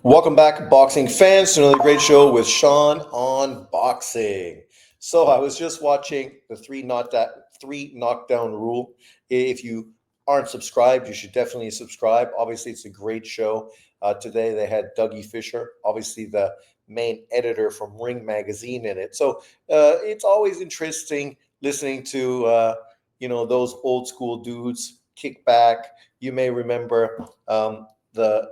Welcome back, boxing fans, to another great show with Sean on boxing. So I was just watching the three knockdown rule. If you aren't subscribed, you should definitely subscribe. Obviously, it's a great show. Today they had Dougie Fisher, obviously the main editor from Ring Magazine, in it. So it's always interesting listening to those old school dudes kick back. You may remember the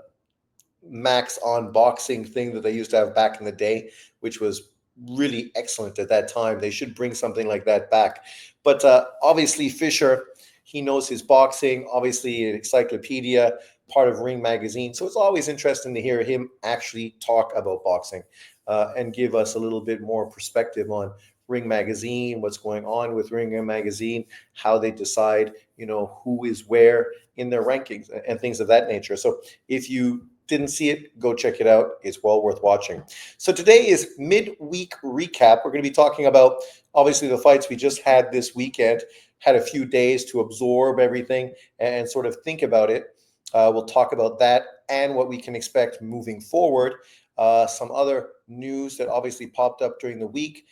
Max on boxing thing that they used to have back in the day, which was really excellent at that time. They should bring something like that back. But obviously, Fisher, he knows his boxing, obviously, an encyclopedia, part of Ring Magazine. So it's always interesting to hear him actually talk about boxing and give us a little bit more perspective on Ring Magazine, what's going on with Ring Magazine, how they decide, who is where in their rankings and things of that nature. So if you didn't see it, go check it out. It's well worth watching. So today is midweek recap. We're going to be talking about obviously the fights we just had this weekend. Had a few days to absorb everything and sort of think about it. We'll talk about that and what we can expect moving forward. Some other news that obviously popped up during the week,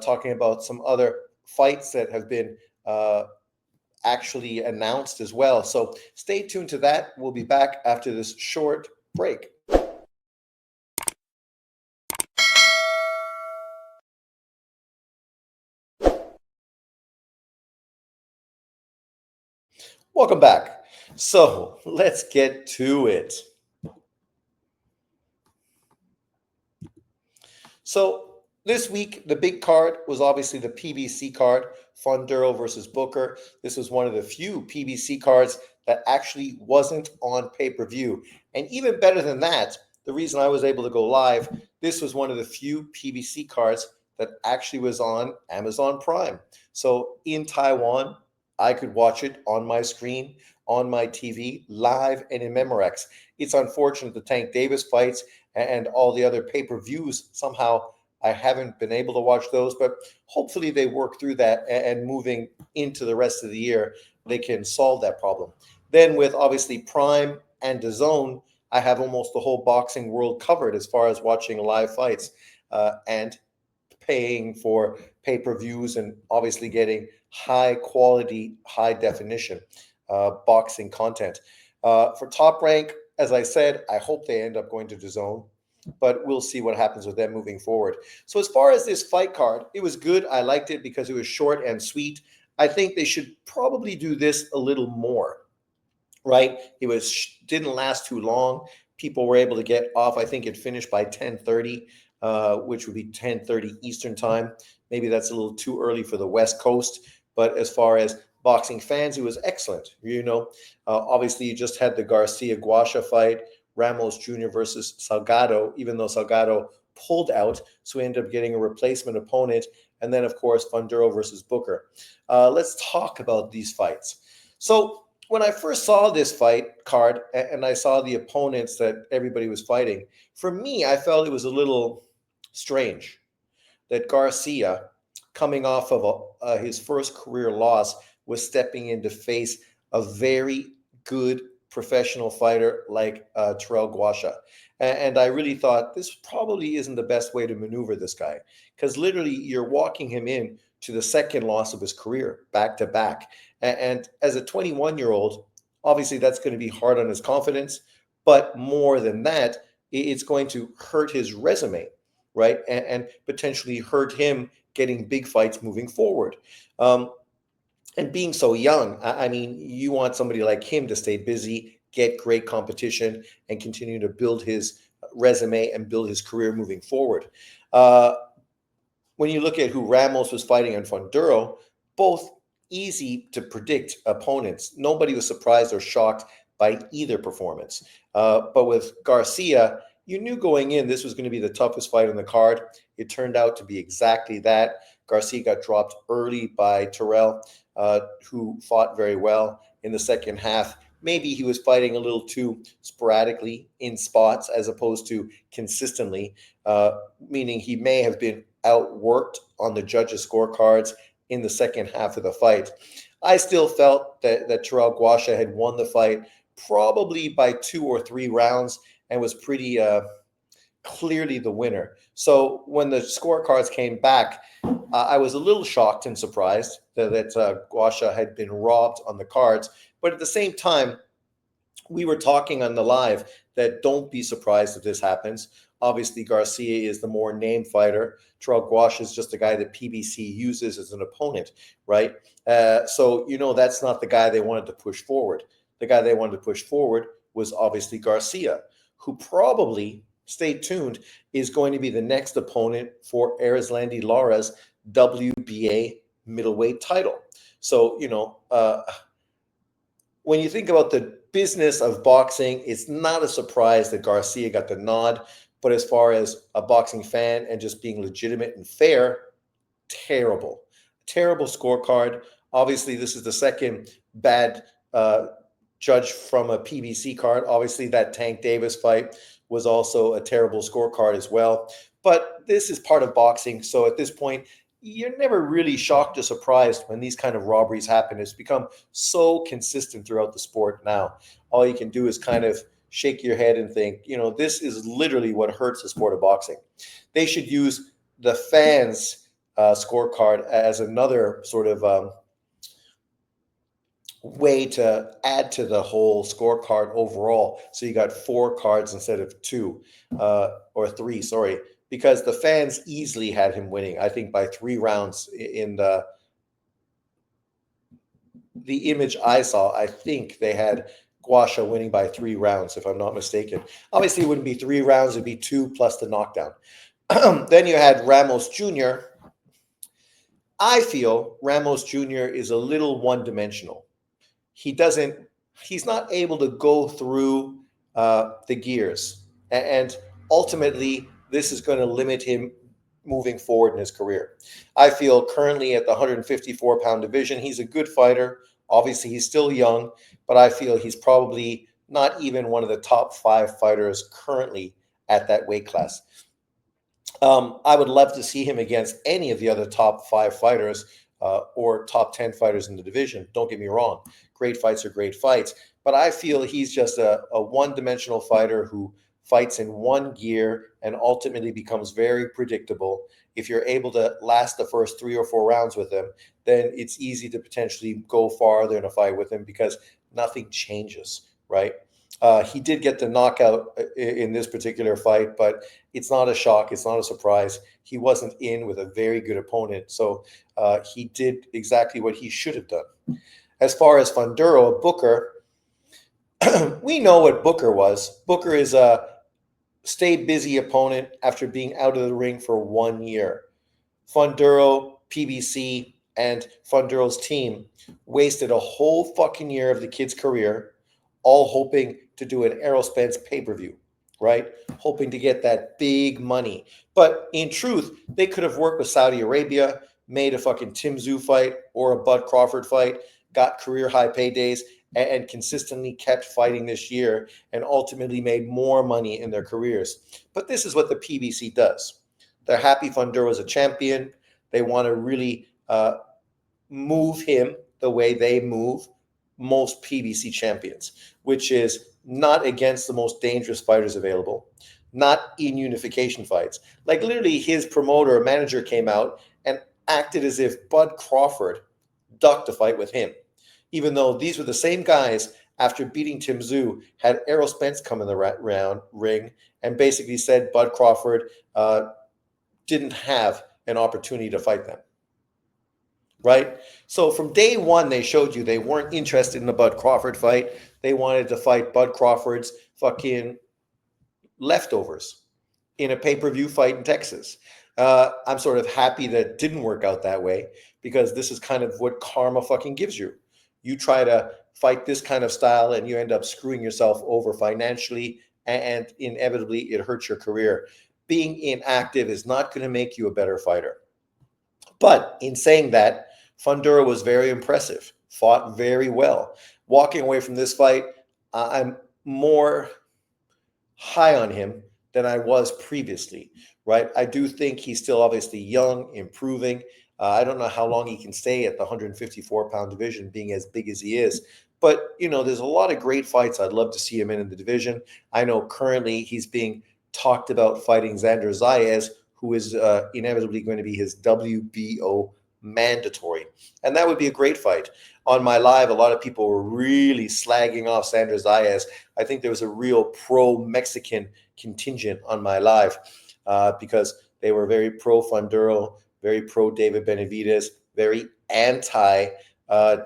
talking about some other fights that have been actually announced as well. So stay tuned to that. We'll be back after this short break. Welcome back. So let's get to it. So this week, the big card was obviously the PBC card, Fundora versus Booker. This was one of the few PBC cards that actually wasn't on pay-per-view. And even better than that, the reason I was able to go live, this was one of the few PBC cards that actually was on Amazon Prime. So in Taiwan, I could watch it on my screen, on my TV, live and in Memorex. It's unfortunate the Tank Davis fights and all the other pay-per-views, somehow I haven't been able to watch those, but hopefully they work through that and moving into the rest of the year, they can solve that problem. Then with obviously Prime and DAZN, I have almost the whole boxing world covered as far as watching live fights and paying for pay-per-views and obviously getting high quality, high definition boxing content. For Top Rank, as I said, I hope they end up going to DAZN, but we'll see what happens with them moving forward. So as far as this fight card, it was good. I liked it because it was short and sweet. I think they should probably do this a little more, right? Didn't last too long. People were able to get off. I think it finished by 10:30, which would be 10:30 Eastern time. Maybe that's a little too early for the West Coast, but as far as boxing fans, it was excellent. Obviously, you just had the Garcia Guasha fight, Ramos Jr. versus Salgado, even though Salgado pulled out, so we ended up getting a replacement opponent. And then, of course, Fundora versus Booker. Let's talk about these fights. So when I first saw this fight card and I saw the opponents that everybody was fighting, for me, I felt it was a little strange that Garcia, coming off of his first career loss, was stepping in to face a very good professional fighter like Terrell Guasha. And I really thought this probably isn't the best way to maneuver this guy, because literally you're walking him in to the second loss of his career, back to back. And as a 21-year-old, obviously that's going to be hard on his confidence. But more than that, it's going to hurt his resume, right? And potentially hurt him getting big fights moving forward. And being so young, I mean, you want somebody like him to stay busy, get great competition, and continue to build his resume and build his career moving forward. When you look at who Ramos was fighting and Fundora, both easy to predict opponents. Nobody was surprised or shocked by either performance. But with Garcia, you knew going in this was going to be the toughest fight on the card. It turned out to be exactly that. Garcia got dropped early by Terrell, who fought very well in the second half. Maybe he was fighting a little too sporadically in spots as opposed to consistently, meaning he may have been outworked on the judges' scorecards in the second half of the fight. I still felt that Terrell Guasha had won the fight probably by 2 or 3 rounds and was pretty clearly the winner. So when the scorecards came back, I was a little shocked and surprised that Guasha had been robbed on the cards. But at the same time, we were talking on the live that don't be surprised if this happens. Obviously, Garcia is the more named fighter. Terrell Guash is just a guy that PBC uses as an opponent, right? So, that's not the guy they wanted to push forward. The guy they wanted to push forward was obviously Garcia, who probably, stay tuned, is going to be the next opponent for Erislandy Lara's WBA middleweight title. So, when you think about the business of boxing, it's not a surprise that Garcia got the nod. But as far as a boxing fan and just being legitimate and fair, terrible. Terrible scorecard. Obviously, this is the second bad judge from a PBC card. Obviously, that Tank Davis fight was also a terrible scorecard as well. But this is part of boxing. So at this point, you're never really shocked or surprised when these kind of robberies happen. It's become so consistent throughout the sport now. All you can do is kind of shake your head and think, this is literally what hurts the sport of boxing. They should use the fans' scorecard as another sort of way to add to the whole scorecard overall. So you got 4 cards instead of 2 or 3, sorry, because the fans easily had him winning, I think, by 3 rounds in the image I saw. I think they had Guasha winning by 3 rounds, if I'm not mistaken. Obviously, it wouldn't be 3 rounds. It'd be 2 plus the knockdown. Then you had Ramos Jr. I feel Ramos Jr. is a little one-dimensional. He's not able to go through the gears. And ultimately, this is going to limit him moving forward in his career. I feel currently at the 154-pound division, he's a good fighter. Obviously, he's still young, but I feel he's probably not even one of the top 5 fighters currently at that weight class. I would love to see him against any of the other top 5 fighters or top 10 fighters in the division. Don't get me wrong. Great fights are great fights. But I feel he's just a one-dimensional fighter who fights in one gear and ultimately becomes very predictable. If you're able to last the first 3 or 4 rounds with him, then it's easy to potentially go farther in a fight with him because nothing changes, right? He did get the knockout in this particular fight, but it's not a shock. It's not a surprise. He wasn't in with a very good opponent. So he did exactly what he should have done. As far as Fundora, Booker, we know what Booker was. Booker is a stay busy opponent after being out of the ring for 1 year. Fundora, PBC, and Fundora's team wasted a whole fucking year of the kid's career, all hoping to do an Errol Spence pay-per-view, right? Hoping to get that big money. But in truth, they could have worked with Saudi Arabia, made a fucking Tim Tszyu fight or a Bud Crawford fight, got career high paydays, and consistently kept fighting this year and ultimately made more money in their careers. But this is what the PBC does. They're happy Fundora is a champion. They want to really move him the way they move most PBC champions, which is not against the most dangerous fighters available, not in unification fights. Like literally his promoter or manager came out and acted as if Bud Crawford ducked a fight with him, even though these were the same guys after beating Tim Tszyu had Errol Spence come in the ring and basically said Bud Crawford didn't have an opportunity to fight them. Right? So from day one, they showed you they weren't interested in the Bud Crawford fight. They wanted to fight Bud Crawford's fucking leftovers in a pay-per-view fight in Texas. I'm sort of happy that it didn't work out that way because this is kind of what karma fucking gives you. You try to fight this kind of style and you end up screwing yourself over financially and inevitably it hurts your career. Being inactive is not going to make you a better fighter. But in saying that, Fundora was very impressive, fought very well. Walking away from this fight, I'm more high on him than I was previously, right? I do think he's still obviously young, improving. I don't know how long he can stay at the 154-pound division, being as big as he is. But, there's a lot of great fights I'd love to see him in the division. I know currently he's being talked about fighting Xander Zayas, who is inevitably going to be his WBO mandatory. And that would be a great fight. On my live, a lot of people were really slagging off Xander Zayas. I think there was a real pro-Mexican contingent on my live because they were very pro-Fundora, very pro-David Benavidez, very anti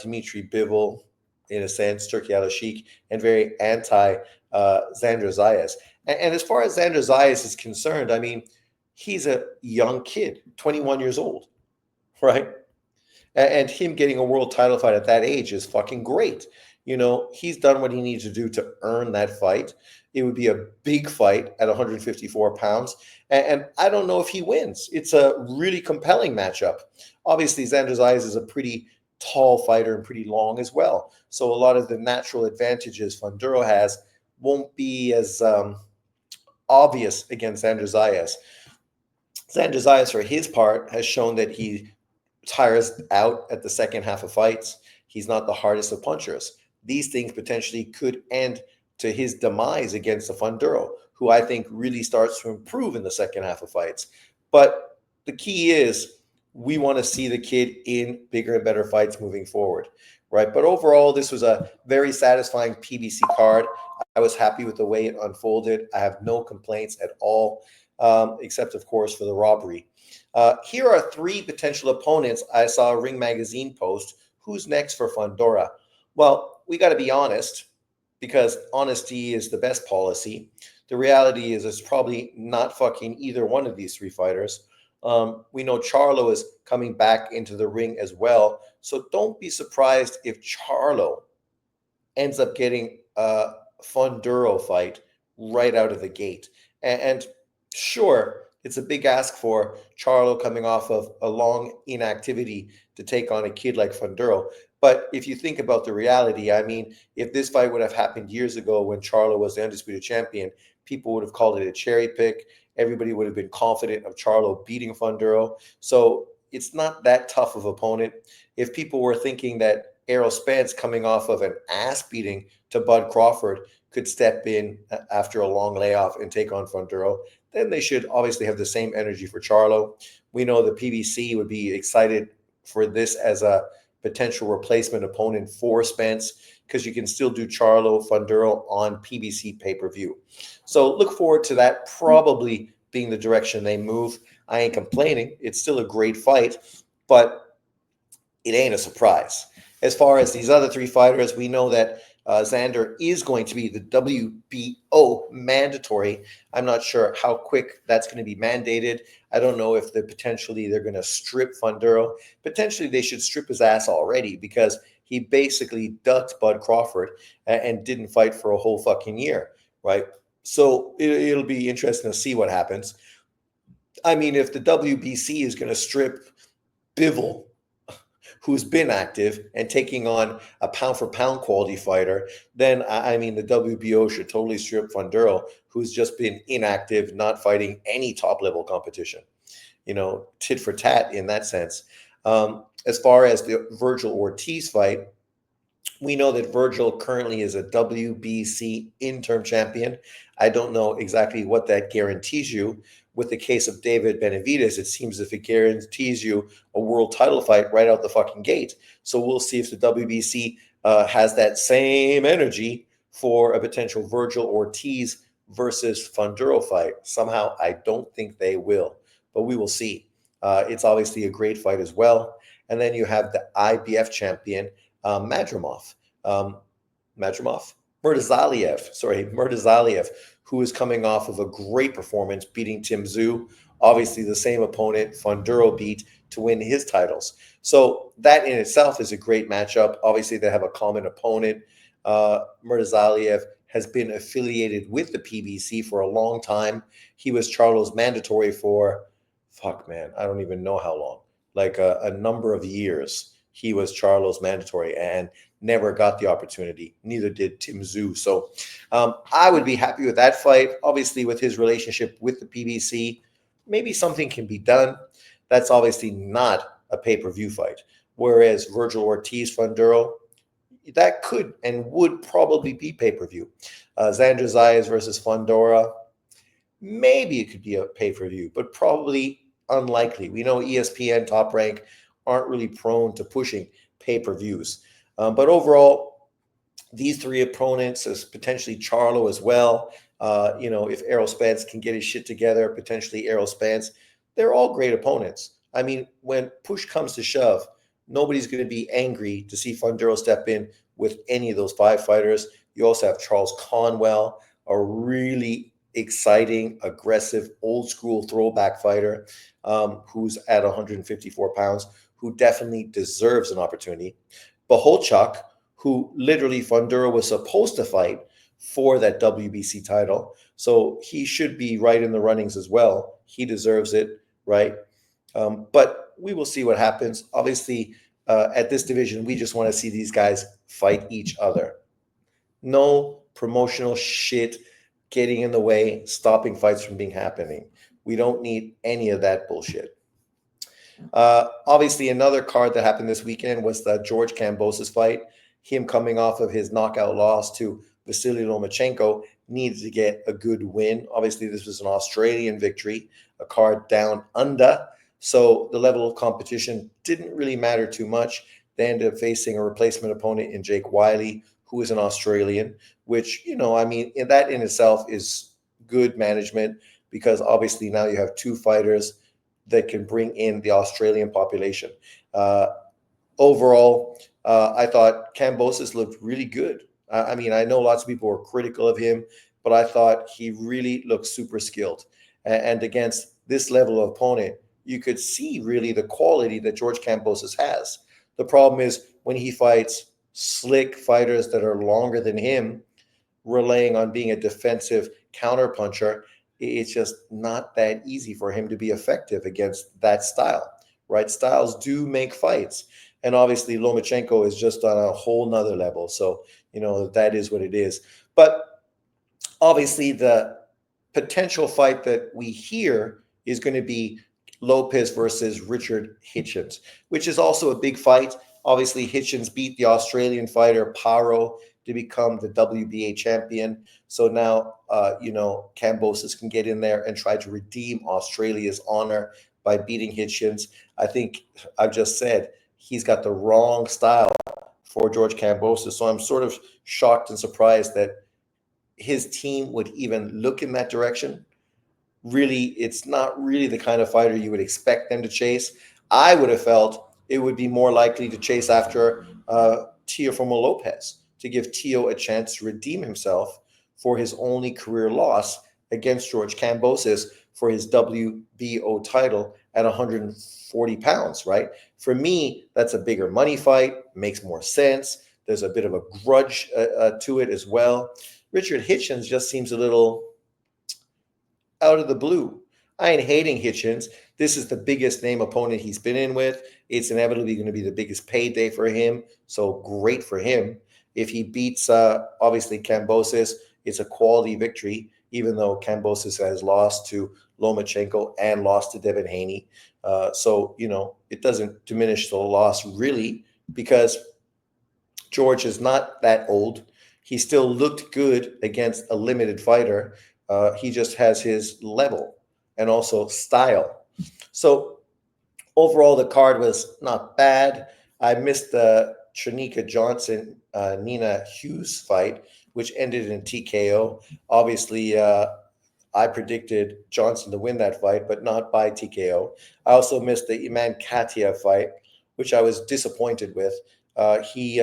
Dmitry Bivol, in a sense, Turkey Al Sheikh, and very anti Xander Zayas. And as far as Xander Zayas is concerned, I mean, he's a young kid, 21 years old, right? And him getting a world title fight at that age is fucking great. You know, he's done what he needs to do to earn that fight. It would be a big fight at 154 pounds. And I don't know if he wins. It's a really compelling matchup. Obviously, Xander Zayas is a pretty tall fighter and pretty long as well. So a lot of the natural advantages Fundora has won't be as obvious against Xander Zayas. Xander Zayas, for his part, has shown that he tires out at the second half of fights. He's not the hardest of punchers. These things potentially could end to his demise against the Fundora, who I think really starts to improve in the second half of fights. But the key is we want to see the kid in bigger and better fights moving forward, right? But overall, this was a very satisfying PBC card. I was happy with the way it unfolded. I have no complaints at all, except, of course, for the robbery. Here are three potential opponents. I saw a Ring Magazine post. Who's next for Fundora? Well, we got to be honest, because honesty is the best policy. The reality is it's probably not fucking either one of these three fighters. We know Charlo is coming back into the ring as well. So don't be surprised if Charlo ends up getting a Fundora fight right out of the gate. And sure, it's a big ask for Charlo coming off of a long inactivity to take on a kid like Fundora. But if you think about the reality, I mean, if this fight would have happened years ago when Charlo was the undisputed champion, people would have called it a cherry pick. Everybody would have been confident of Charlo beating Fundora. So it's not that tough of an opponent. If people were thinking that Errol Spence coming off of an ass beating to Bud Crawford could step in after a long layoff and take on Fundora, then they should obviously have the same energy for Charlo. We know the PBC would be excited for this as a potential replacement opponent for Spence, because you can still do Charlo Fundora on PBC pay-per-view. So look forward to that probably being the direction they move. I ain't complaining. It's still a great fight, but it ain't a surprise. As far as these other three fighters, we know that Xander is going to be the WBO mandatory. I'm not sure how quick that's going to be mandated. I don't know if potentially they're going to strip Fundora. Potentially they should strip his ass already, because he basically ducked Bud Crawford and didn't fight for a whole fucking year, right? So it'll be interesting to see what happens. I mean, if the WBC is going to strip Bivol, who's been active, and taking on a pound-for-pound quality fighter, then, I mean, the WBO should totally strip Fundora, who's just been inactive, not fighting any top-level competition. You know, tit for tat in that sense. As far as the Virgil Ortiz fight, we know that Virgil currently is a WBC interim champion. I don't know exactly what that guarantees you. With the case of David Benavidez, it seems as if it guarantees you a world title fight right out the fucking gate. So we'll see if the WBC has that same energy for a potential Virgil Ortiz versus Fundora fight. Somehow, I don't think they will, but we will see. It's obviously a great fight as well. And then you have the IBF champion, Murtazaliev, who is coming off of a great performance, beating Tim Tszyu, obviously the same opponent Fundora beat to win his titles. So that in itself is a great matchup. Obviously, they have a common opponent. Murtazaliev has been affiliated with the PBC for a long time. He was Charlo's mandatory for, I don't even know how long, like a number of years. He was Charlo's mandatory and never got the opportunity. Neither did Tim Tszyu. So I would be happy with that fight. Obviously, with his relationship with the PBC, maybe something can be done. That's obviously not a pay-per-view fight. Whereas Virgil Ortiz Fundora, that could and would probably be pay-per-view. Xander Zayas versus Fundora, maybe it could be a pay-per-view, but probably unlikely. We know ESPN, Top Rank aren't really prone to pushing pay-per-views. But overall, these three opponents, as potentially Charlo as well. If Errol Spence can get his shit together, potentially Errol Spence, they're all great opponents. I mean, when push comes to shove, nobody's going to be angry to see Fundora step in with any of those five fighters. You also have Charles Conwell, a really exciting, aggressive, old school throwback fighter who's at 154 pounds, who definitely deserves an opportunity. Baholchuk, who literally Fundora was supposed to fight for that WBC title. So he should be right in the runnings as well. He deserves it, right? But we will see what happens. Obviously, at this division, we just want to see these guys fight each other. No promotional shit getting in the way, stopping fights from being happening. We don't need any of that bullshit. Obviously, another card that happened this weekend was the George Kambosos fight. Him coming off of his knockout loss to Vasily Lomachenko needed to get a good win. Obviously, this was an Australian victory, a card down under. So the level of competition didn't really matter too much. They ended up facing a replacement opponent in Jake Wiley, who is an Australian, which, that in itself is good management because obviously now you have two fighters that can bring in the Australian population. Overall, I thought Kambosos looked really good. I know lots of people were critical of him, but I thought he really looked super skilled. And against this level of opponent, you could see really the quality that George Kambosos has. The problem is when he fights slick fighters that are longer than him, relying on being a defensive counterpuncher, it's just not that easy for him to be effective against that style, right? Styles do make fights. And obviously Lomachenko is just on a whole nother level. So, that is what it is. But obviously the potential fight that we hear is going to be Lopez versus Richard Hitchens, which is also a big fight. Obviously, Hitchens beat the Australian fighter Paro to become the WBA champion. So now, Kambosos can get in there and try to redeem Australia's honor by beating Hitchens. I think I've just said he's got the wrong style for George Kambosos. So I'm sort of shocked and surprised that his team would even look in that direction. Really, it's not really the kind of fighter you would expect them to chase. I would have felt it would be more likely to chase after Teofimo Lopez to give Teo a chance to redeem himself for his only career loss against George Kambosos for his WBO title at 140 pounds, right? For me, that's a bigger money fight, makes more sense. There's a bit of a grudge to it as well. Richard Hitchens just seems a little out of the blue. I ain't hating Hitchens. This is the biggest name opponent he's been in with. It's inevitably going to be the biggest payday for him. So great for him. If he beats, obviously, Kambosos, it's a quality victory, even though Kambosos has lost to Lomachenko and lost to Devin Haney. So, it doesn't diminish the loss really because George is not that old. He still looked good against a limited fighter. He just has his level and also style. So overall, the card was not bad. I missed the Trinica Johnson Nina Hughes fight, which ended in TKO. Obviously, I predicted Johnson to win that fight, but not by TKO. I also missed the Iman Katia fight, which I was disappointed with. He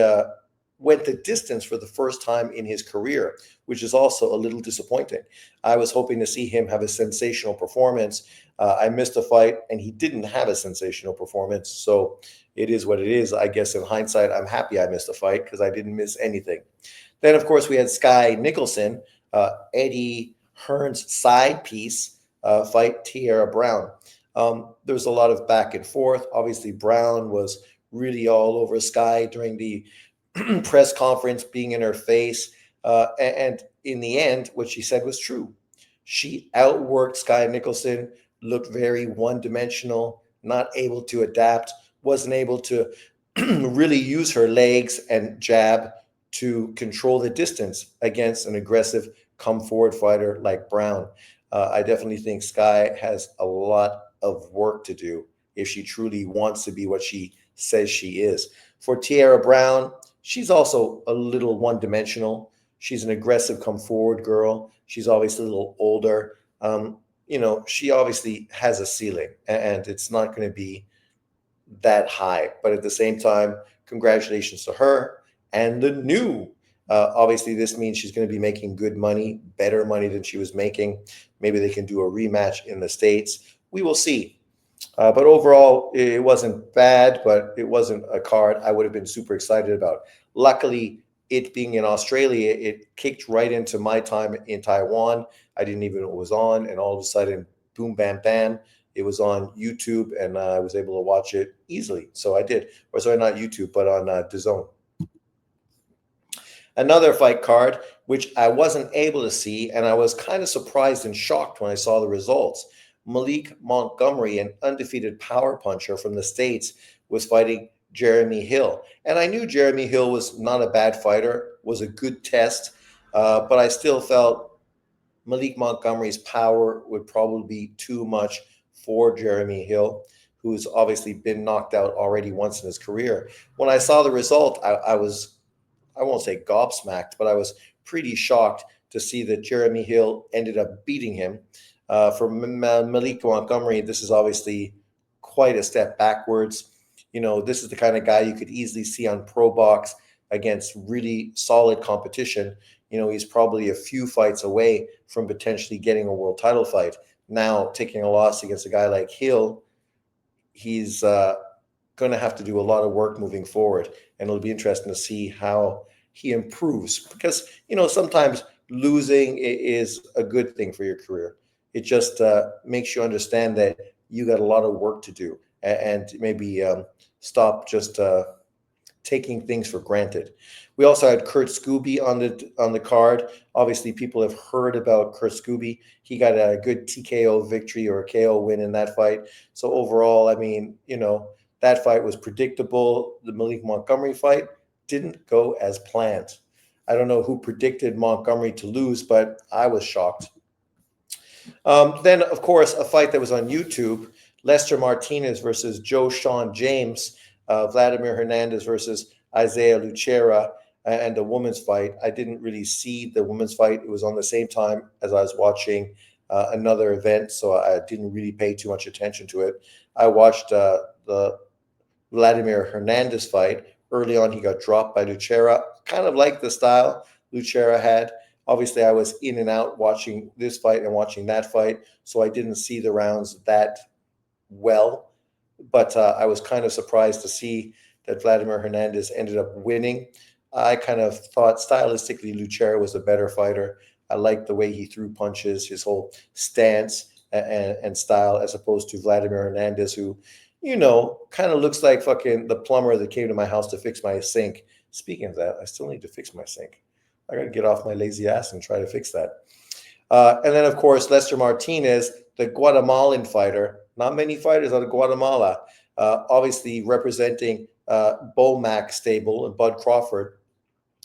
went the distance for the first time in his career, which is also a little disappointing. I was hoping to see him have a sensational performance. I missed a fight, and he didn't have a sensational performance. So it is what it is. I guess in hindsight, I'm happy I missed a fight because I didn't miss anything. Then, of course, we had Sky Nicholson, Eddie Hearn's side piece, fight Tierra Brown. There was a lot of back and forth. Obviously, Brown was really all over Sky during the press conference, being in her face. And in the end, what she said was true. She outworked Sky Nicholson, looked very one-dimensional, not able to adapt, wasn't able to really use her legs and jab to control the distance against an aggressive come-forward fighter like Brown. I definitely think Sky has a lot of work to do if she truly wants to be what she says she is. For Tierra Brown, she's also a little one dimensional. She's an aggressive, come forward girl. She's obviously a little older. She obviously has a ceiling, and it's not going to be that high. But at the same time, congratulations to her and the new. Obviously, this means she's going to be making good money, better money than she was making. Maybe they can do a rematch in the States. We will see. But overall, it wasn't bad, but it wasn't a card I would have been super excited about. Luckily, it being in Australia, it kicked right into my time in Taiwan. I didn't even know it was on, and all of a sudden, boom, bam, bam, it was on YouTube, and I was able to watch it easily. So I did. Or sorry, not YouTube, but on DAZN. Another fight card, which I wasn't able to see, and I was kind of surprised and shocked when I saw the results. Malik Montgomery, an undefeated power puncher from the States, was fighting Jeremy Hill. And I knew Jeremy Hill was not a bad fighter, was a good test, but I still felt Malik Montgomery's power would probably be too much for Jeremy Hill, who's obviously been knocked out already once in his career. When I saw the result, I won't say gobsmacked, but I was pretty shocked to see that Jeremy Hill ended up beating him. For Malik Montgomery, this is obviously quite a step backwards. This is the kind of guy you could easily see on Pro Box against really solid competition. He's probably a few fights away from potentially getting a world title fight. Now, taking a loss against a guy like Hill, he's going to have to do a lot of work moving forward, and it'll be interesting to see how he improves, because sometimes losing is a good thing for your career. It just makes you understand that you got a lot of work to do, and maybe stop just taking things for granted. We also had Kurt Scooby on the card. Obviously, people have heard about Kurt Scooby. He got a good TKO victory or a KO win in that fight. So overall, I mean, that fight was predictable. The Malik Montgomery fight didn't go as planned. I don't know who predicted Montgomery to lose, but I was shocked. Then, of course, a fight that was on YouTube, Lester Martinez versus Joe Sean James, Vladimir Hernandez versus Isaiah Lucera, and the women's fight. I didn't really see the women's fight. It was on the same time as I was watching another event, so I didn't really pay too much attention to it. I watched the Vladimir Hernandez fight. Early on, he got dropped by Lucera. Kind of like the style Lucera had. Obviously, I was in and out watching this fight and watching that fight, so I didn't see the rounds that well. But I was kind of surprised to see that Vladimir Hernandez ended up winning. I kind of thought stylistically Lucera was a better fighter. I liked the way he threw punches, his whole stance and style, as opposed to Vladimir Hernandez, who, kind of looks like fucking the plumber that came to my house to fix my sink. Speaking of that, I still need to fix my sink. I got to get off my lazy ass and try to fix that. And then, of course, Lester Martinez, the Guatemalan fighter. Not many fighters out of Guatemala. Obviously representing Bomac stable and Bud Crawford,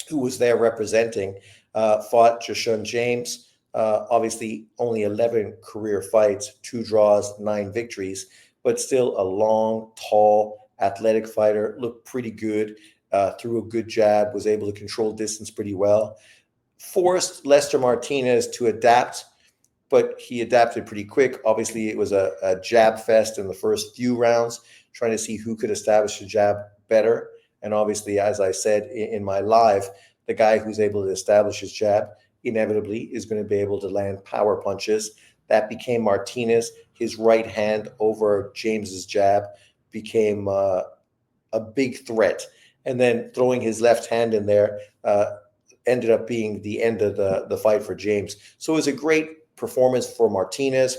who was there representing, fought Joshun James. Obviously, only 11 career fights, 2 draws, 9 victories, but still a long, tall, athletic fighter. Looked pretty good, threw a good jab, was able to control distance pretty well. Forced Lester Martinez to adapt, but he adapted pretty quick. Obviously, it was a jab fest in the first few rounds, trying to see who could establish the jab better. And obviously, as I said in my live, the guy who's able to establish his jab inevitably is going to be able to land power punches. That became Martinez. His right hand over James's jab became a big threat. And then throwing his left hand in there ended up being the end of the fight for James. So it was a great performance for Martinez.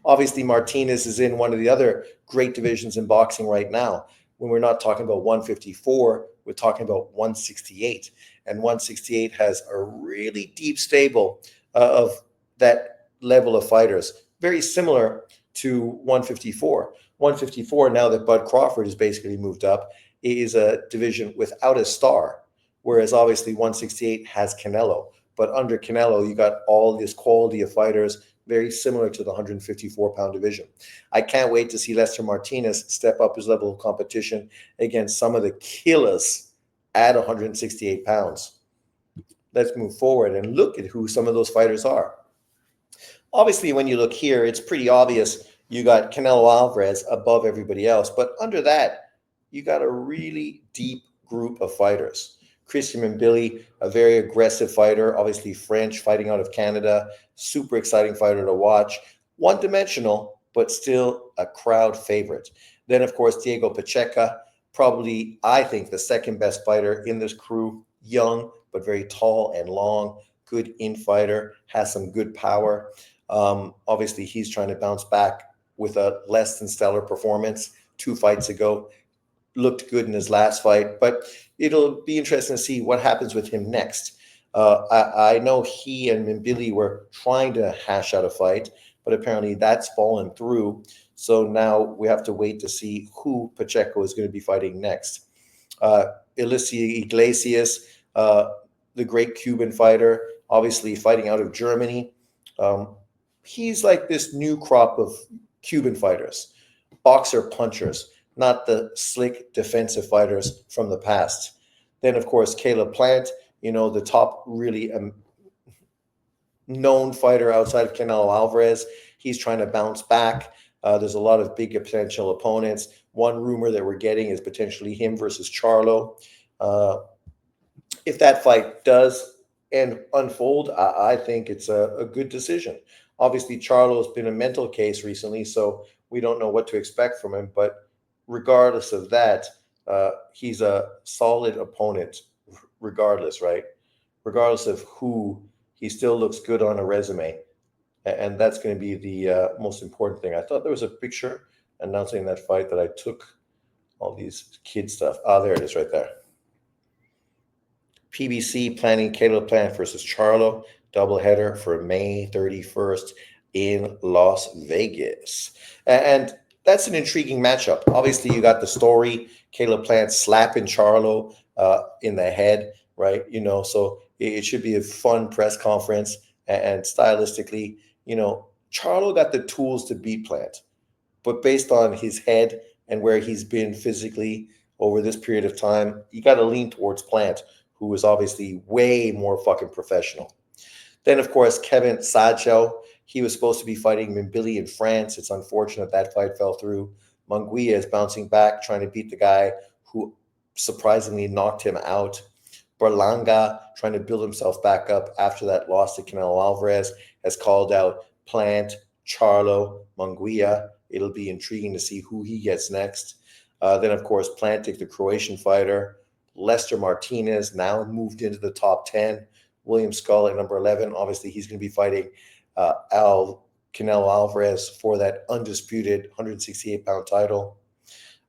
Obviously, Martinez is in one of the other great divisions in boxing right now. When we're not talking about 154, we're talking about 168. And 168 has a really deep stable of that level of fighters, very similar to 154. 154, now that Bud Crawford has basically moved up, is a division without a star, whereas obviously 168 has Canelo. But under Canelo, you got all this quality of fighters, very similar to the 154-pound division. I can't wait to see Lester Martinez step up his level of competition against some of the killers at 168 pounds. Let's move forward and look at who some of those fighters are. Obviously, when you look here, it's pretty obvious you got Canelo Alvarez above everybody else. But under that, you got a really deep group of fighters. Christian Mbili, a very aggressive fighter, obviously French, fighting out of Canada, super exciting fighter to watch. One-dimensional, but still a crowd favorite. Then, of course, Diego Pacheco, probably, I think, the second best fighter in this crew. Young, but very tall and long, good in-fighter, has some good power. Obviously, he's trying to bounce back with a less than stellar performance 2 fights ago. Looked good in his last fight, but it'll be interesting to see what happens with him next. I know he and Mbili were trying to hash out a fight, but apparently that's fallen through. So now we have to wait to see who Pacheco is going to be fighting next. Alicia Iglesias, the great Cuban fighter, obviously fighting out of Germany. He's like this new crop of Cuban fighters, boxer punchers, not the slick defensive fighters from the past. Then, of course, Caleb Plant, the top really known fighter outside of Canelo Alvarez. He's trying to bounce back. There's a lot of big potential opponents. One rumor that we're getting is potentially him versus Charlo. If that fight does unfold, I think it's a good decision. Obviously, Charlo's been a mental case recently, so we don't know what to expect from him. But regardless of that, he's a solid opponent, regardless, right? Regardless of who, he still looks good on a resume. And that's going to be the most important thing. I thought there was a picture announcing that fight that I took all these kid stuff. There it is right there. PBC planning Caleb Plant versus Charlo, doubleheader for May 31st in Las Vegas. And that's an intriguing matchup. Obviously, you got the story, Caleb Plant slapping Charlo in the head, right? So it should be a fun press conference. And stylistically, Charlo got the tools to beat Plant. But based on his head and where he's been physically over this period of time, you got to lean towards Plant, who is obviously way more fucking professional. Then, of course, Kevin Sacho, he was supposed to be fighting Mbili in France. It's unfortunate that fight fell through. Munguia is bouncing back, trying to beat the guy who surprisingly knocked him out. Berlanga, trying to build himself back up after that loss to Canelo Alvarez, has called out Plant, Charlo, Munguia. It'll be intriguing to see who he gets next. Then, of course, Plantic, the Croatian fighter. Lester Martinez now moved into the top 10. William Skull at number 11. Obviously, he's going to be fighting Canelo Alvarez for that undisputed 168-pound title.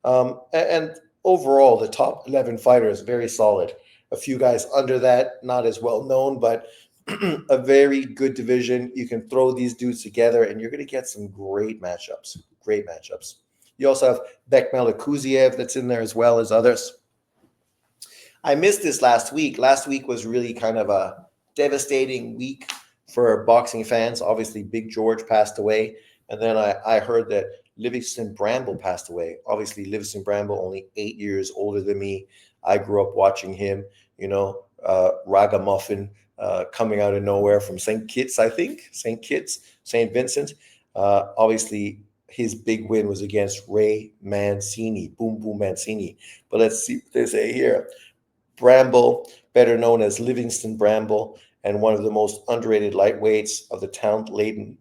And overall, the top 11 fighters, very solid. A few guys under that, not as well known, but a very good division. You can throw these dudes together, and you're going to get some great matchups. Great matchups. You also have Bekmel Kuziev that's in there as well as others. I missed this last week. Last week was really kind of a devastating week for boxing fans. Obviously, Big George passed away. And then I heard that Livingston Bramble passed away. Obviously, Livingston Bramble, only 8 years older than me. I grew up watching him, ragamuffin coming out of nowhere from St. Kitts, I think. St. Vincent. Obviously, his big win was against Ray Mancini, Boom Boom Mancini. But let's see what they say here. Bramble, better known as Livingston Bramble, and one of the most underrated lightweights of the talent-laden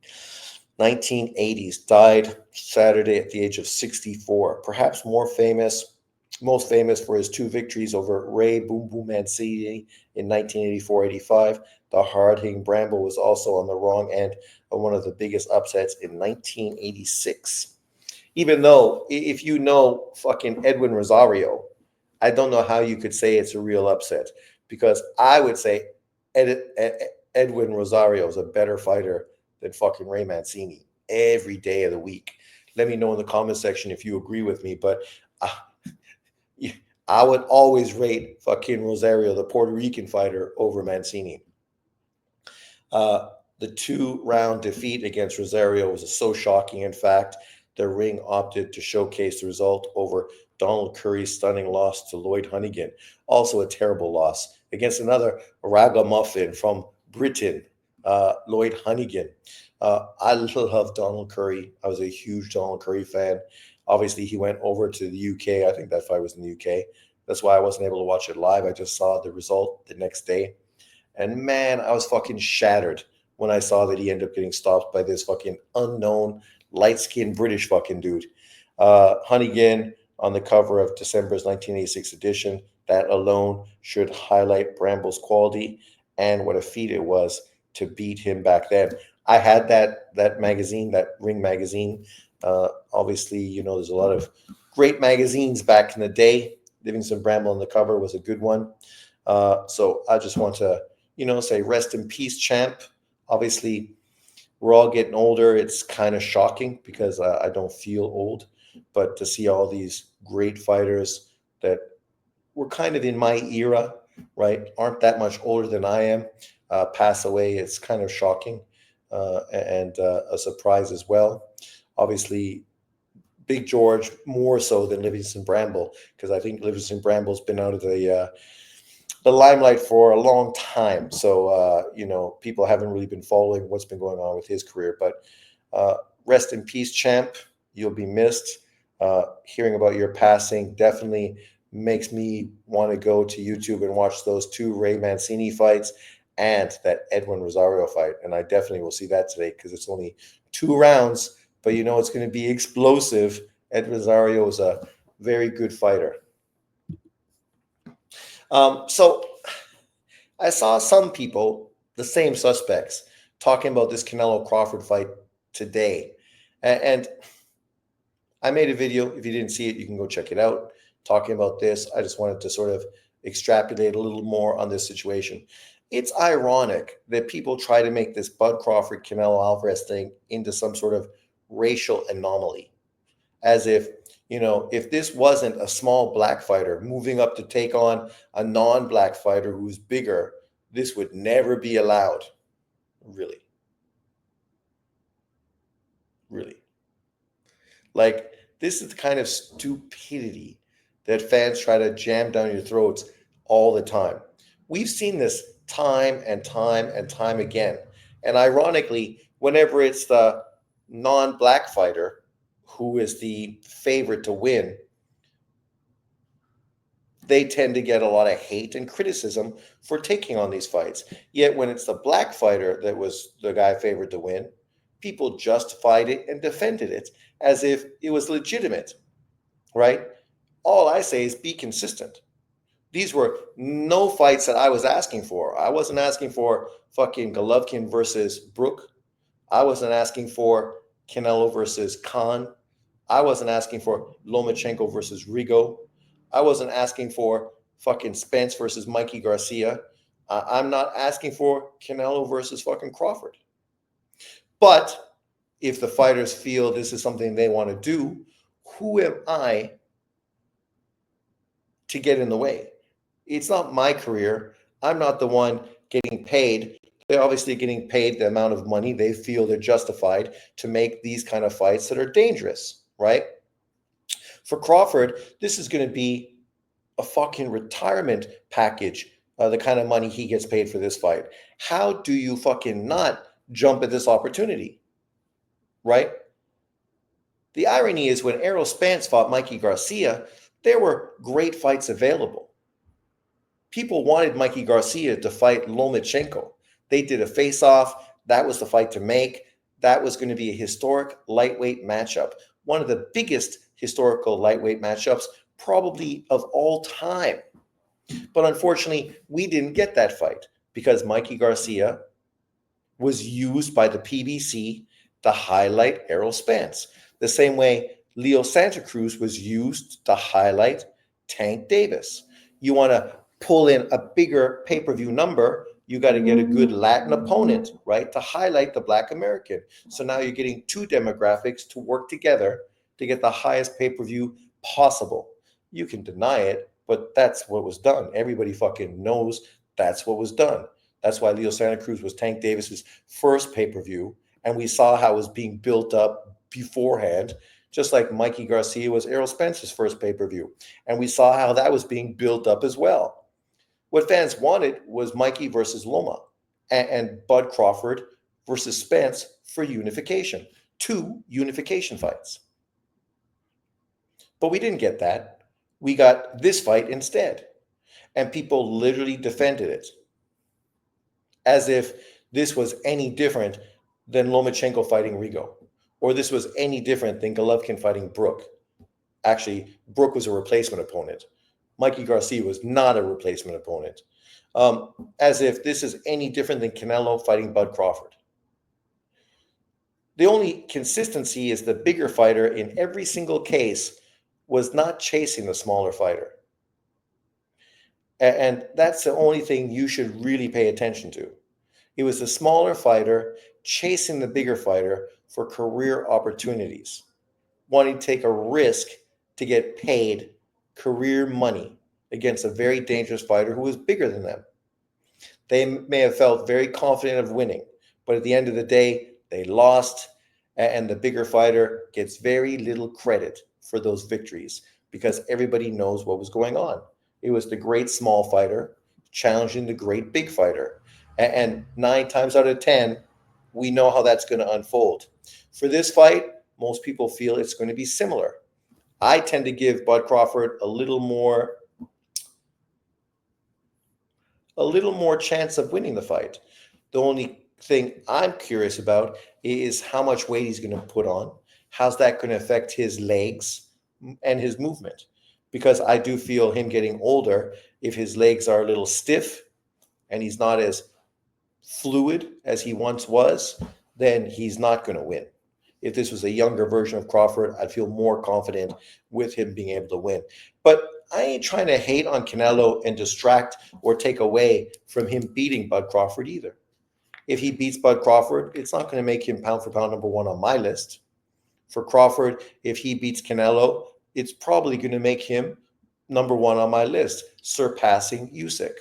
1980s, died Saturday at the age of 64. Perhaps most famous for his 2 victories over Ray Boom Boom Mancini in 1984-85. The hard-hitting Bramble was also on the wrong end of one of the biggest upsets in 1986. Even though, if you know fucking Edwin Rosario, I don't know how you could say it's a real upset, because I would say Edwin Rosario is a better fighter than fucking Ray Mancini every day of the week. Let me know in the comment section if you agree with me, but I would always rate fucking Rosario, the Puerto Rican fighter, over Mancini. The 2 round defeat against Rosario was so shocking. In fact, the ring opted to showcase the result over Donald Curry's stunning loss to Lloyd Hunnigan. Also, a terrible loss against another ragamuffin from Britain, Lloyd Hunnigan. I love Donald Curry. I was a huge Donald Curry fan. Obviously, he went over to the UK. I think that fight was in the UK. That's why I wasn't able to watch it live. I just saw the result the next day. And man, I was fucking shattered when I saw that he ended up getting stopped by this fucking unknown light skinned British fucking dude. Hunnigan on the cover of December's 1986 edition. That alone should highlight Bramble's quality and what a feat it was to beat him back then. I had that magazine, that Ring magazine. Obviously, there's a lot of great magazines back in the day. Livingston Bramble on the cover was a good one. So I just want to, say rest in peace, champ. Obviously, we're all getting older. It's kind of shocking because I don't feel old, but to see all these great fighters that were kind of in my era, right, aren't that much older than I am, pass away, it's kind of shocking and a surprise as well. Obviously, Big George more so than Livingston Bramble, because I think Livingston Bramble's been out of the limelight for a long time. So people haven't really been following what's been going on with his career. But rest in peace, champ. You'll be missed. Hearing about your passing definitely makes me want to go to YouTube and watch those 2 Ray Mancini fights and that Edwin Rosario fight. And I definitely will see that today because it's only 2 rounds, but it's going to be explosive. Ed Rosario is a very good fighter. So I saw some people, the same suspects, talking about this Canelo Crawford fight today. And I made a video. If you didn't see it, you can go check it out. Talking about this, I just wanted to sort of extrapolate a little more on this situation. It's ironic that people try to make this Bud Crawford Canelo Alvarez thing into some sort of racial anomaly, as if if this wasn't a small black fighter moving up to take on a non-black fighter who's bigger, this would never be allowed. Really, really. Like, this is the kind of stupidity that fans try to jam down your throats all the time. We've seen this time and time and time again. And ironically, whenever it's the non-black fighter who is the favorite to win, they tend to get a lot of hate and criticism for taking on these fights. Yet when it's the black fighter that was the guy favored to win, people justified it and defended it as if it was legitimate, right? All I say is be consistent. These were no fights that I was asking for. I wasn't asking for fucking Golovkin versus Brook. I wasn't asking for Canelo versus Khan. I wasn't asking for Lomachenko versus Rigo. I wasn't asking for fucking Spence versus Mikey Garcia. I'm not asking for Canelo versus fucking Crawford. But if the fighters feel this is something they want to do, who am I to get in the way? It's not my career. I'm not the one getting paid. They're obviously getting paid the amount of money they feel they're justified to make these kind of fights that are dangerous, right? For Crawford, this is going to be a fucking retirement package, the kind of money he gets paid for this fight. How do you fucking not jump at this opportunity, right? The irony is when Errol Spence fought Mikey Garcia, there were great fights available. People wanted Mikey Garcia to fight Lomachenko. They did a face-off. That was the fight to make. That was going to be a historic lightweight matchup. One of the biggest historical lightweight matchups probably of all time. But unfortunately, we didn't get that fight because Mikey Garcia was used by the PBC to highlight Errol Spence. The same way Leo Santa Cruz was used to highlight Tank Davis. You want to pull in a bigger pay-per-view number, you got to get a good Latin opponent, right, to highlight the Black American. So now you're getting 2 demographics to work together to get the highest pay-per-view possible. You can deny it, but that's what was done. Everybody fucking knows that's what was done. That's why Leo Santa Cruz was Tank Davis's first pay-per-view, and we saw how it was being built up beforehand, just like Mikey Garcia was Errol Spence's first pay-per-view, and we saw how that was being built up as well. What fans wanted was Mikey versus Loma and Bud Crawford versus Spence for unification. 2 unification fights. But we didn't get that. We got this fight instead. And people literally defended it as if this was any different than Lomachenko fighting Rigo, or this was any different than Golovkin fighting Brook. Actually, Brook was a replacement opponent. Mikey Garcia was not a replacement opponent. As if this is any different than Canelo fighting Bud Crawford. The only consistency is the bigger fighter in every single case was not chasing the smaller fighter. And that's the only thing you should really pay attention to. It was the smaller fighter chasing the bigger fighter for career opportunities, wanting to take a risk to get paid career money against a very dangerous fighter who was bigger than them. They may have felt very confident of winning, but at the end of the day, they lost, and the bigger fighter gets very little credit for those victories because everybody knows what was going on. It was the great small fighter challenging the great big fighter. And 9 times out of 10, we know how that's going to unfold. For this fight, most people feel it's going to be similar. I tend to give Bud Crawford a little more chance of winning the fight. The only thing I'm curious about is how much weight he's going to put on. How's that going to affect his legs and his movement? Because I do feel him getting older, if his legs are a little stiff and he's not as fluid as he once was, then he's not going to win. If this was a younger version of Crawford, I'd feel more confident with him being able to win. But I ain't trying to hate on Canelo and distract or take away from him beating Bud Crawford either. If he beats Bud Crawford, it's not going to make him pound for pound number 1 on my list. For Crawford, if he beats Canelo, it's probably going to make him number 1 on my list, surpassing Usyk.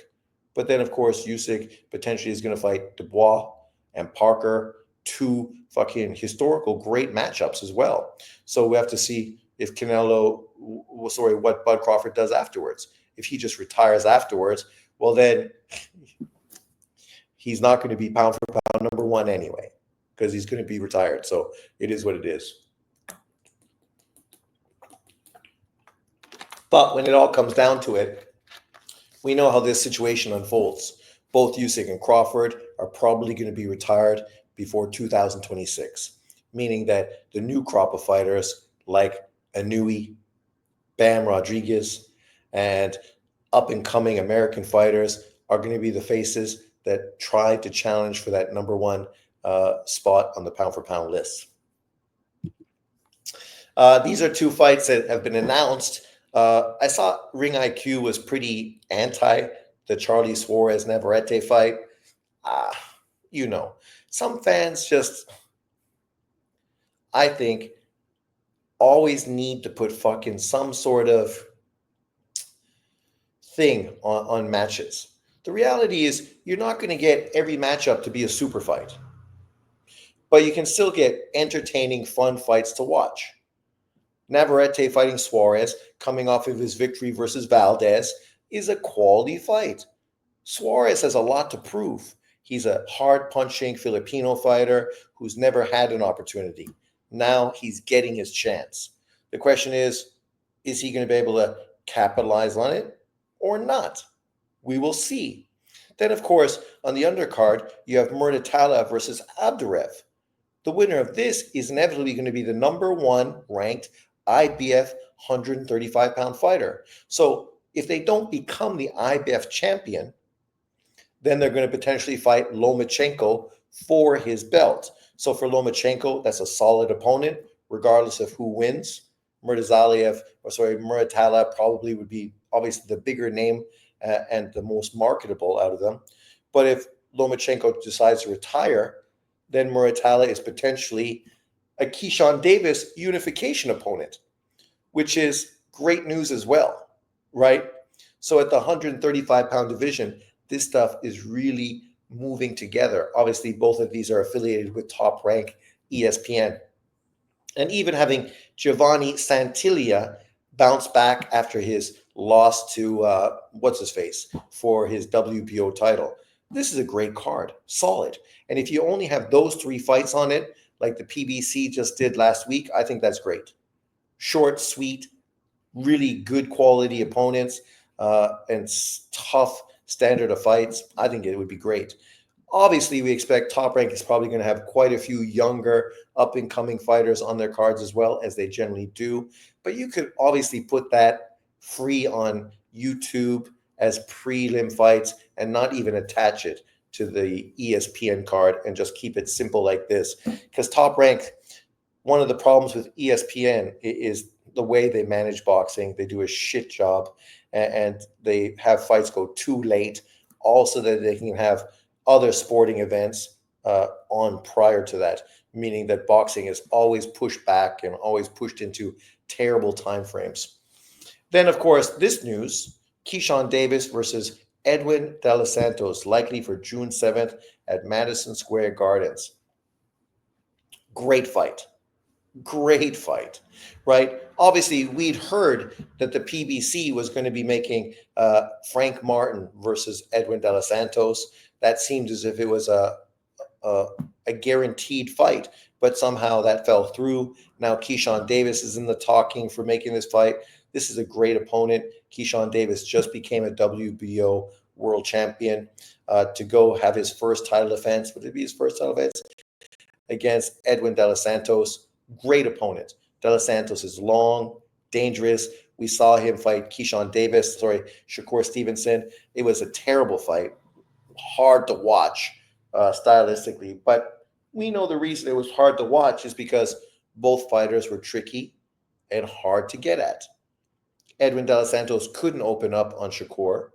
But then, of course, Usyk potentially is going to fight Dubois and Parker, 2 fucking historical great matchups as well. So we have to see if what Bud Crawford does afterwards. If he just retires afterwards, well then he's not going to be pound for pound number 1 anyway, because he's going to be retired. So it is what it is. But when it all comes down to it, we know how this situation unfolds. Both Usyk and Crawford are probably going to be retired before 2026, meaning that the new crop of fighters like Anui, Bam Rodriguez, and up-and-coming American fighters are going to be the faces that try to challenge for that number 1 spot on the pound-for-pound list. These are 2 fights that have been announced. I saw Ring IQ was pretty anti the Charlie Suarez Navarrete fight. Some fans just, I think, always need to put fucking some sort of thing on matches. The reality is you're not going to get every matchup to be a super fight, but you can still get entertaining, fun fights to watch. Navarrete fighting Suarez, coming off of his victory versus Valdez, is a quality fight. Suarez has a lot to prove. He's a hard-punching Filipino fighter who's never had an opportunity. Now he's getting his chance. The question is he going to be able to capitalize on it or not? We will see. Then, of course, on the undercard, you have Murtatala versus Abdurev. The winner of this is inevitably going to be the number 1 ranked IBF 135-pound fighter. So if they don't become the IBF champion, then they're going to potentially fight Lomachenko for his belt. So for Lomachenko, that's a solid opponent, regardless of who wins. Murtatala probably would be obviously the bigger name and the most marketable out of them. But if Lomachenko decides to retire, then Murtatala is potentially a Keyshawn Davis unification opponent, which is great news as well, right? So at the 135-pound division, this stuff is really moving together. Obviously, both of these are affiliated with Top Rank ESPN. And even having Giovanni Santiglia bounce back after his loss to what's his face for his WBO title. This is a great card, solid. And if you only have those three fights on it, like the PBC just did last week, I think that's great. Short, sweet, really good quality opponents, and tough standard of fights. I think it would be great. Obviously, we expect Top Rank is probably going to have quite a few younger, up and coming fighters on their cards as well, as they generally do. But you could obviously put that free on YouTube as prelim fights and not even attach it to the ESPN card and just keep it simple like this. Because Top Rank, one of the problems with ESPN is the way they manage boxing. They do a shit job, and they have fights go too late, also that they can have other sporting events on prior to that, meaning that boxing is always pushed back and always pushed into terrible time frames. Then, of course, this news, Keyshawn Davis versus Edwin De Los Santos, likely for June 7th at Madison Square Gardens. Great fight. Great fight, right? Obviously, we'd heard that the PBC was going to be making Frank Martin versus Edwin De Los Santos. That seemed as if it was a guaranteed fight, but somehow that fell through. Now Keyshawn Davis is in the talking for making this fight. This is a great opponent. Keyshawn Davis just became a WBO world champion to go have his first title defense. Would it be his first title defense? Against Edwin De Los Santos. Great opponent. De Los Santos is long, dangerous. We saw him fight Shakur Stevenson. It was a terrible fight, hard to watch stylistically. But we know the reason it was hard to watch is because both fighters were tricky and hard to get at. Edwin De Los Santos couldn't open up on Shakur,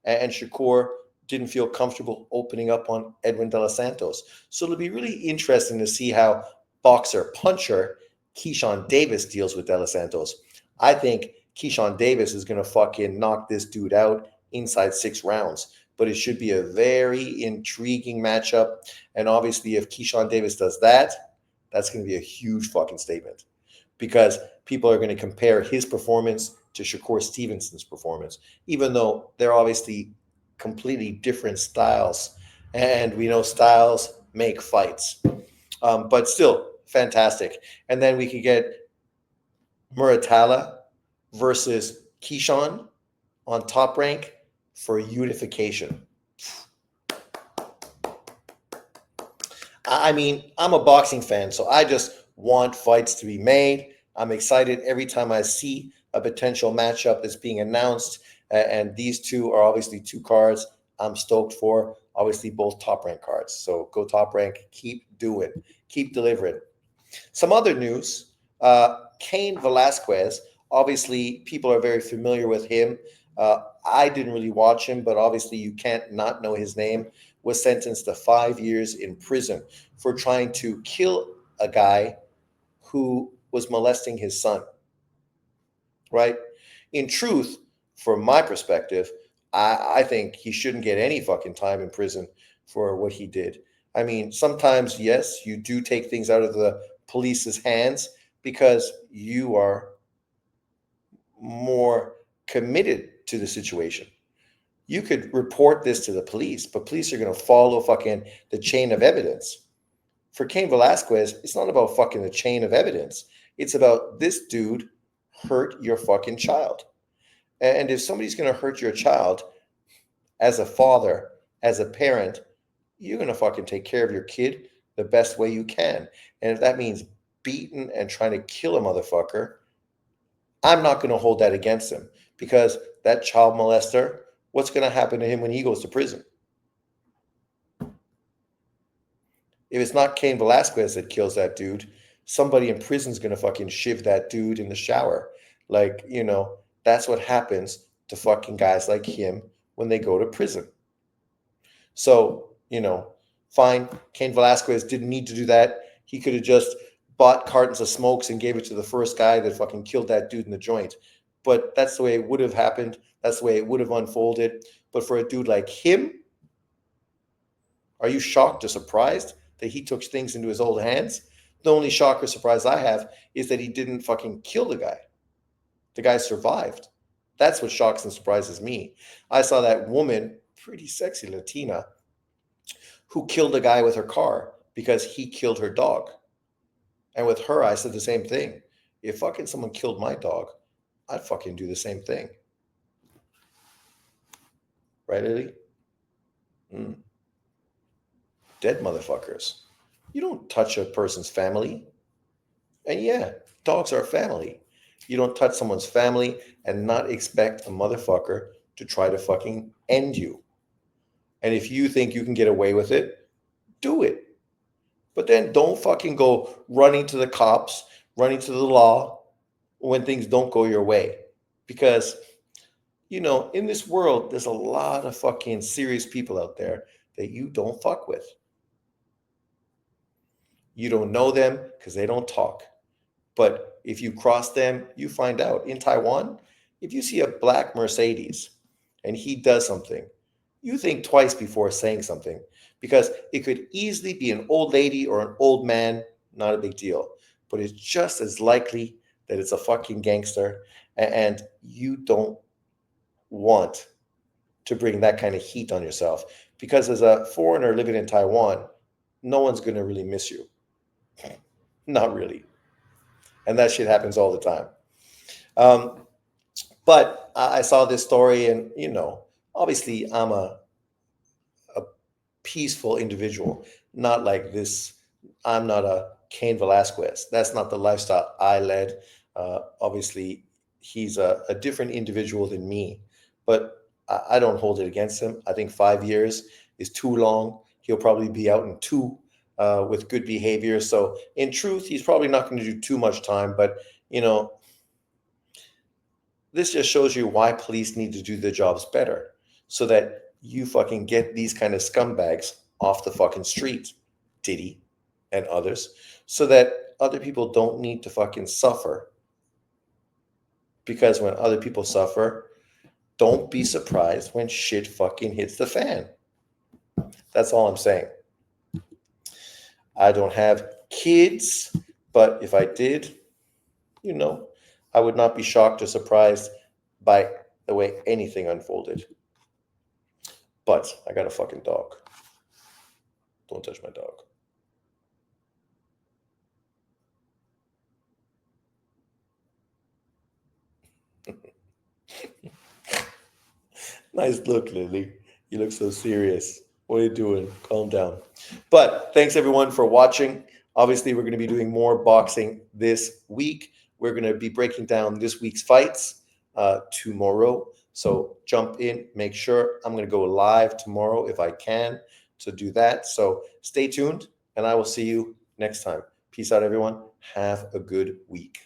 and Shakur didn't feel comfortable opening up on Edwin De Los Santos. So it'll be really interesting to see how puncher Keyshawn Davis deals with De Los Santos. I think Keyshawn Davis is going to fucking knock this dude out inside 6 rounds. But it should be a very intriguing matchup. And obviously, if Keyshawn Davis does that, that's going to be a huge fucking statement. Because people are going to compare his performance to Shakur Stevenson's performance, even though they're obviously completely different styles, and we know styles make fights, but still fantastic. And then we could get Muratalla versus Keyshawn on Top Rank for unification. I mean, I'm a boxing fan, so I just want fights to be made. I'm excited every time I see a potential matchup that's being announced. And these two are obviously 2 cards I'm stoked for. Obviously, both Top Rank cards. So go Top Rank. Keep doing. Keep delivering. Some other news. Cain Velasquez. Obviously, people are very familiar with him. I didn't really watch him, but obviously you can't not know his name. Was sentenced to 5 years in prison for trying to kill a guy who was molesting his son. Right? In truth, from my perspective, I think he shouldn't get any fucking time in prison for what he did. I mean, sometimes, yes, you do take things out of the police's hands because you are more committed to the situation. You could report this to the police, but police are going to follow fucking the chain of evidence. For Cain Velasquez, it's not about fucking the chain of evidence. It's about this dude hurt your fucking child. And if somebody's going to hurt your child, as a father, as a parent, you're going to fucking take care of your kid the best way you can. And if that means beating and trying to kill a motherfucker, I'm not going to hold that against him, because that child molester, what's going to happen to him when he goes to prison? If it's not Cain Velasquez that kills that dude, somebody in prison is going to fucking shiv that dude in the shower. Like, that's what happens to fucking guys like him when they go to prison. So, fine. Cain Velasquez didn't need to do that. He could have just bought cartons of smokes and gave it to the first guy that fucking killed that dude in the joint. But that's the way it would have happened. That's the way it would have unfolded. But for a dude like him, Are you shocked or surprised that he took things into his own hands? The only shock or surprise I have is that he didn't fucking kill the guy. The guy survived. That's what shocks and surprises me. I saw that woman, pretty sexy Latina, who killed a guy with her car because he killed her dog. And with her, I said the same thing. If fucking someone killed my dog, I'd fucking do the same thing. Right, Lily? Mm. Dead motherfuckers. You don't touch a person's family. And yeah, dogs are family. You don't touch someone's family and not expect a motherfucker to try to fucking end you. And if you think you can get away with it, do it. But then don't fucking go running to the cops, running to the law when things don't go your way. Because, in this world, there's a lot of fucking serious people out there that you don't fuck with. You don't know them because they don't talk. But if you cross them, you find out. In Taiwan, if you see a black Mercedes and he does something, you think twice before saying something because it could easily be an old lady or an old man, not a big deal. But it's just as likely that it's a fucking gangster, and you don't want to bring that kind of heat on yourself because as a foreigner living in Taiwan, no one's going to really miss you. Not really. And that shit happens all the time. Um, but I saw this story, and obviously I'm a peaceful individual, not like this. I'm not a Cain Velasquez. That's not the lifestyle I led. Obviously, he's a different individual than me, but I don't hold it against him. I think 5 years is too long. He'll probably be out in two with good behavior. So, in truth, he's probably not going to do too much time, but you know, this just shows you why police need to do their jobs better so that you fucking get these kind of scumbags off the fucking street, Diddy and others, so that other people don't need to fucking suffer. Because when other people suffer, don't be surprised when shit fucking hits the fan. That's all I'm saying. I don't have kids, but if I did, I would not be shocked or surprised by the way anything unfolded. But I got a fucking dog. Don't touch my dog. Nice look, Lily. You look so serious. What are you doing? Calm down. But thanks everyone for watching. Obviously, we're going to be doing more boxing this week. We're going to be breaking down this week's fights tomorrow. So jump in, make sure. I'm going to go live tomorrow if I can to do that. So stay tuned, and I will see you next time. Peace out, everyone. Have a good week.